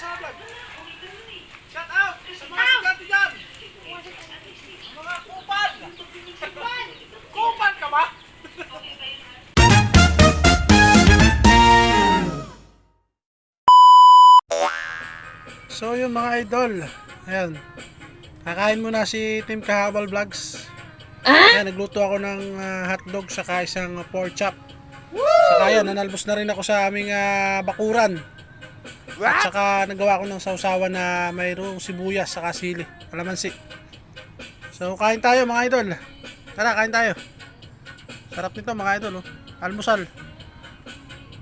Shout out sa mga sikat dyan! Mga kupal! Kupal ka ba? So yun mga idol, ayan, kakain muna si Team Kahabal Vlogs. Ayan, nagluto ako ng hotdog saka isang pork chop. Saka yan, nanalbos na rin ako sa aming bakuran. At saka nagawa ko ng sausawan na mayroong sibuyas saka sili, kalamansi. So kain tayo mga idol. Tara, kain tayo. Sarap nito mga idol, oh. Almusal.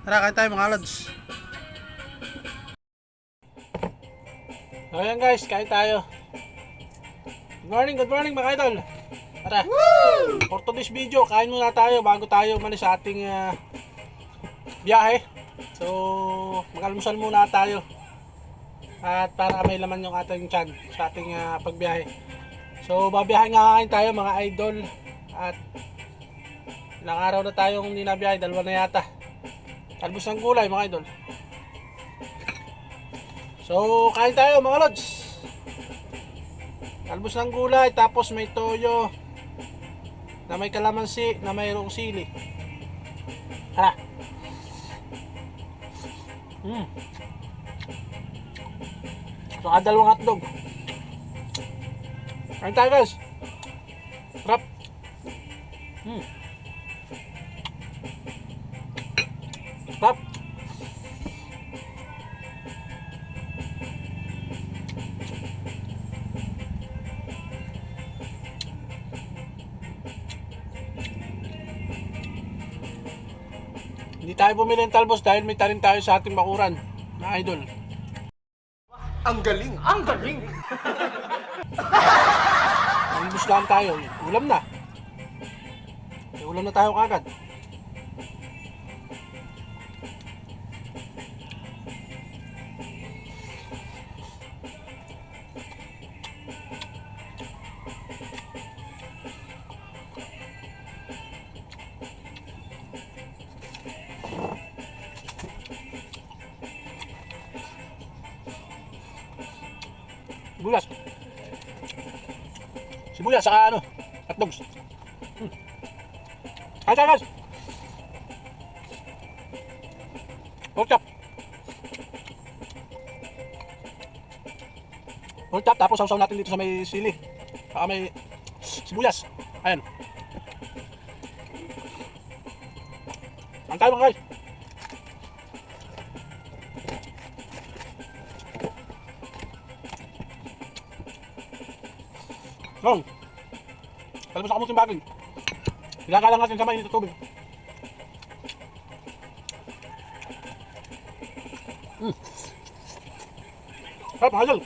Tara, kain tayo mga lods. So ayan guys, kain tayo. Good morning mga idol. Tara, for today's video, kain muna tayo bago tayo umalis sa ating biyahe. So, mag-almusal muna tayo. At para may laman yung ating tiyan sa ating pagbiyahe. So, babiyahe nga kain tayo mga idol. At ilang araw na tayong hindi nabiyahe, 2 na yata. Talbos ng gulay mga idol. So, kain tayo mga lods. Talbos ng gulay, tapos may toyo na may kalamansi, na mayroong sili. Tara. Saka 2 hotdog. Kain tayo guys. Sarap. Sarap. Hindi tayo bumili ng talbos dahil may tanim tayo sa ating bakuran na idol. Ang galing! Ang galing! Talbos lang tayo. Ulam na. May ulam na tayo kagad. Sibuyas saka hotdogs. Kain tayo guys. Pork chop. Pork chop, tapos sausaw natin dito sa may sili. Saka may sibuyas. Ayan. Kain tayo mga guys. Long. Talbos sa kamuting bagay. Ilagalang natin sa mainit na tubig. Sarap mga idol.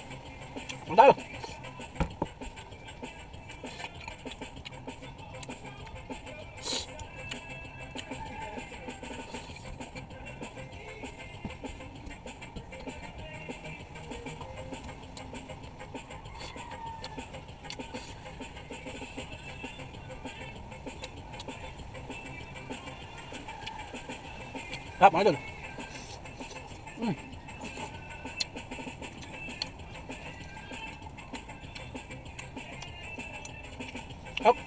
Kain tayo. Sarap mga idol. Sarap.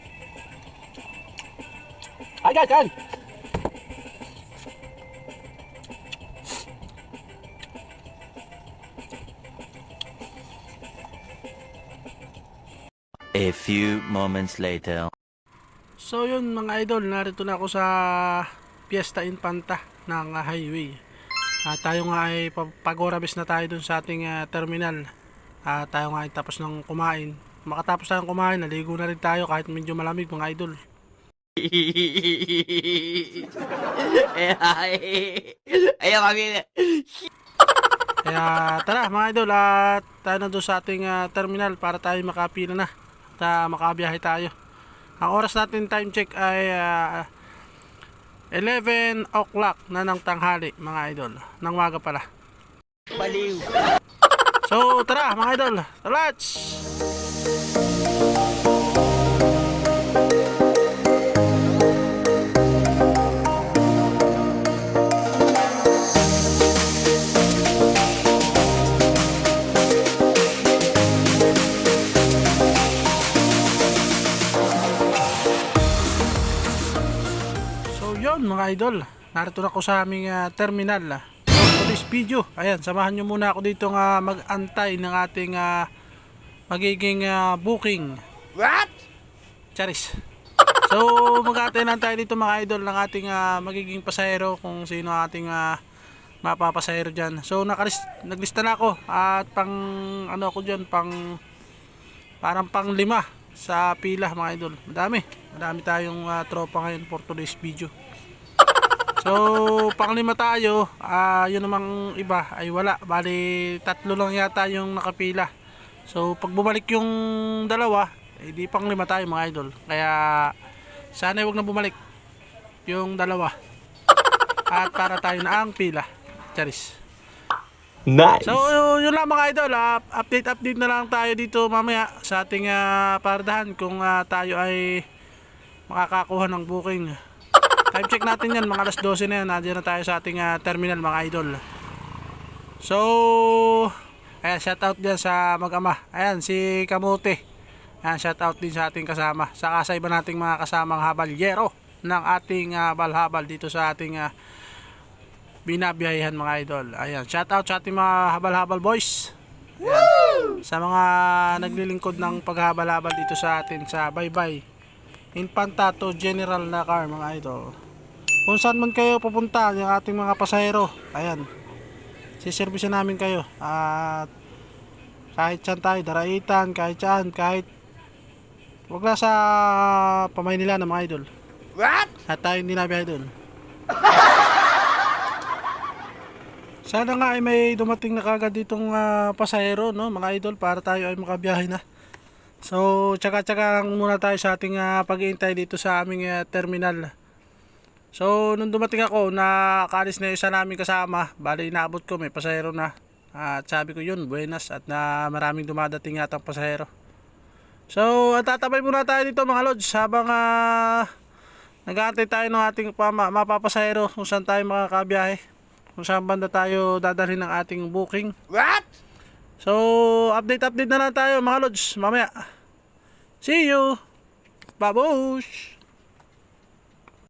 Kain guys, kain. A few moments later. So yun mga idol, narito na ako sa Fiesta Infanta ng highway. Tayo nga ay pag-orabis na tayo dun sa ating terminal. Tayo nga ay tapos ng kumain. Makatapos tayong kumain, naligo na rin tayo kahit medyo malamig mga idol. Ayaw kami. Kaya tara mga idol, at tayo na doon sa ating terminal para tayo makapila na at makabiyahe tayo. Ang oras natin time check ay 11 o'clock na ng tanghali mga idol. Nang waga pala. Baliw. So tara mga idol, let's! Ayun mga idol, narito na ako sa aming terminal. For this video, ayan, samahan nyo muna ako dito nga mag-antay ng ating magiging booking. What? Charis. So mag-antay lang tayo dito mga idol ng ating magiging pasahero, kung sino ating mapapasahero dyan. So naglista na ako at pang ano ako dyan, parang pang 5 sa pila mga idol. Madami tayong tropa ngayon for today's video. So pang 5 tayo, yun namang iba ay wala, bali 3 lang yata yung nakapila. So pag bumalik yung dalawa, di pang 5 tayo mga idol. Kaya sana wag na bumalik yung dalawa at para tayo na ang pila. Charis. Nice. So yun lang mga idol, update na lang tayo dito mamaya sa ating pardahan kung tayo ay makakakuha ng booking. Time check natin yan, mga alas 12 na yan, nandiyan na tayo sa ating terminal mga idol. So ayan, shout out dyan sa mag-ama, ayan si Kamote, ayan, shout out din sa ating kasama, saka sa iba nating mga kasamang habalyero ng ating balhabal dito sa ating binabiyahan mga idol. Ayan, shout out sa ating mga habal-habal boys. Ayan, sa mga naglilingkod ng paghabal-habal dito sa atin sa Baybay Infantato General na car mga idol. Kung saan man kayo pupunta yung ating mga pasahero, ayan, siservisin namin kayo. At kahit saan tayo, Daraitan, kahit saan, kahit wag na sa Pamaynila na mga idol. What? At tayo hindi nabiyahe doon. Sana nga ay may dumating na kagad ditong pasahero, no, mga idol, para tayo ay makabiyahe na. So, tsaka-tsaka lang muna tayo sa ating pag-iintay dito sa aming terminal. So, nung dumating ako, nakaalis na yung isa namin kasama. Bali, inaabot ko, may pasahero na. At sabi ko yun, buenas, at na maraming dumadating yatang pasahero. So, at tatabay muna tayo dito mga lods habang nag-aantay tayo ng ating mapapasahero kung saan tayo makakabiyahe, kung saan banda tayo dadalhin ng ating booking. What? So, update na lang tayo mga lods mamaya. See you! Babush!